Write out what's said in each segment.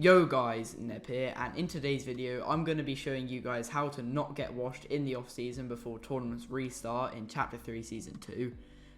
Yo guys, Neb here, and in today's video I'm going to be showing you guys how to not get washed in the off season before tournaments restart in Chapter 3 Season 2.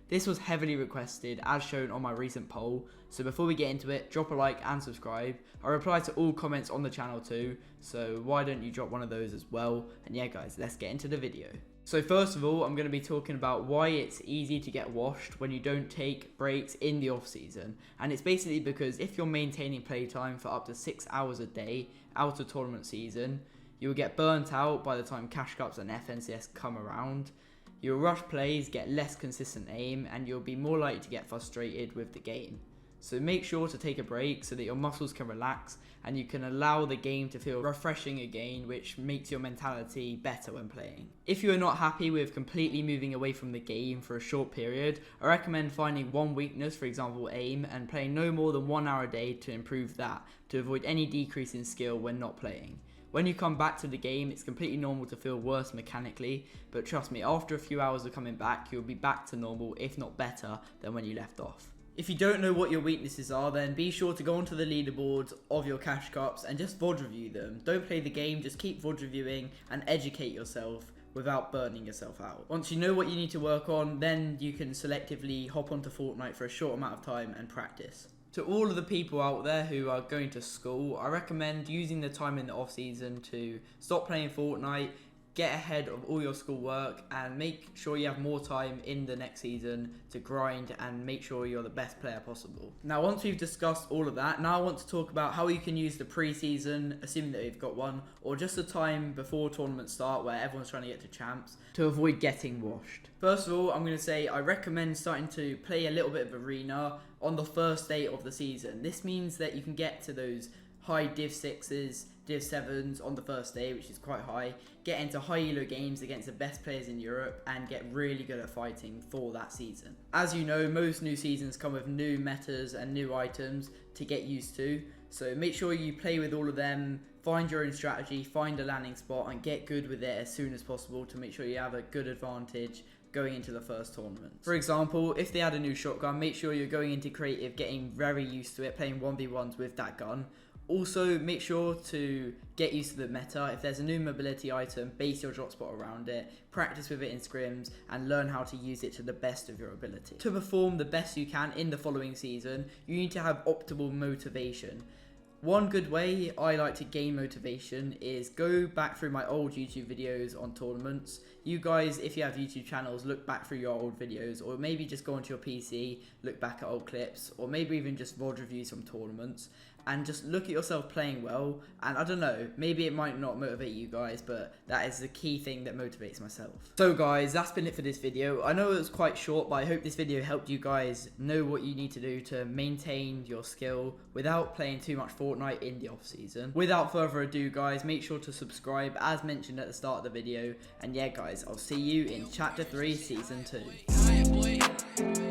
This was heavily requested as shown on my recent poll, so before we get into it, drop a like and subscribe. I reply to all comments on the channel too, so why don't you drop one of those as well. And yeah guys, let's get into the video. So first of all, I'm going to be talking about why it's easy to get washed when you don't take breaks in the off season. And it's basically because if you're maintaining playtime for up to 6 hours a day out of tournament season, you will get burnt out by the time Cash Cups and FNCS come around. You'll rush plays, get less consistent aim, and you'll be more likely to get frustrated with the game. So make sure to take a break so that your muscles can relax and you can allow the game to feel refreshing again, which makes your mentality better when playing. If you are not happy with completely moving away from the game for a short period, I recommend finding one weakness, for example aim, and playing no more than 1 hour a day to improve that, to avoid any decrease in skill when not playing. When you come back to the game, it's completely normal to feel worse mechanically, but trust me, after a few hours of coming back, you'll be back to normal, if not better, than when you left off. If you don't know what your weaknesses are, then be sure to go onto the leaderboards of your Cash Cups and just VOD review them. Don't play the game, just keep VOD reviewing and educate yourself without burning yourself out. Once you know what you need to work on, then you can selectively hop onto Fortnite for a short amount of time and practice. To all of the people out there who are going to school, I recommend using the time in the off season to stop playing Fortnite, get ahead of all your schoolwork, and make sure you have more time in the next season to grind and make sure you're the best player possible. Now once we've discussed all of that, now I want to talk about how you can use the pre-season, assuming that you've got one, or just the time before tournaments start where everyone's trying to get to champs, to avoid getting washed. First of all, I'm going to say I recommend starting to play a little bit of arena on the first day of the season. This means that you can get to those high Div 6s, Div 7s on the first day, which is quite high, get into high elo games against the best players in Europe, and get really good at fighting for that season. As you know, most new seasons come with new metas and new items to get used to, so make sure you play with all of them, find your own strategy, find a landing spot, and get good with it as soon as possible to make sure you have a good advantage going into the first tournament. For example, if they add a new shotgun, make sure you're going into creative, getting very used to it, playing 1v1s with that gun. Also, make sure to get used to the meta. If there's a new mobility item, base your drop spot around it, practice with it in scrims, and learn how to use it to the best of your ability. To perform the best you can in the following season, you need to have optimal motivation. One good way I like to gain motivation is go back through my old YouTube videos on tournaments. You guys, if you have YouTube channels, look back through your old videos, or maybe just go onto your PC, look back at old clips, or maybe even just VOD reviews from tournaments, and just look at yourself playing well. And I don't know, maybe it might not motivate you guys, but that is the key thing that motivates myself. So guys, that's been it for this video. I know it was quite short, but I hope this video helped you guys know what you need to do to maintain your skill without playing too much Fortnite in the off season. Without further ado guys, make sure to subscribe as mentioned at the start of the video, and yeah guys, I'll see you in Chapter 3 Season 2.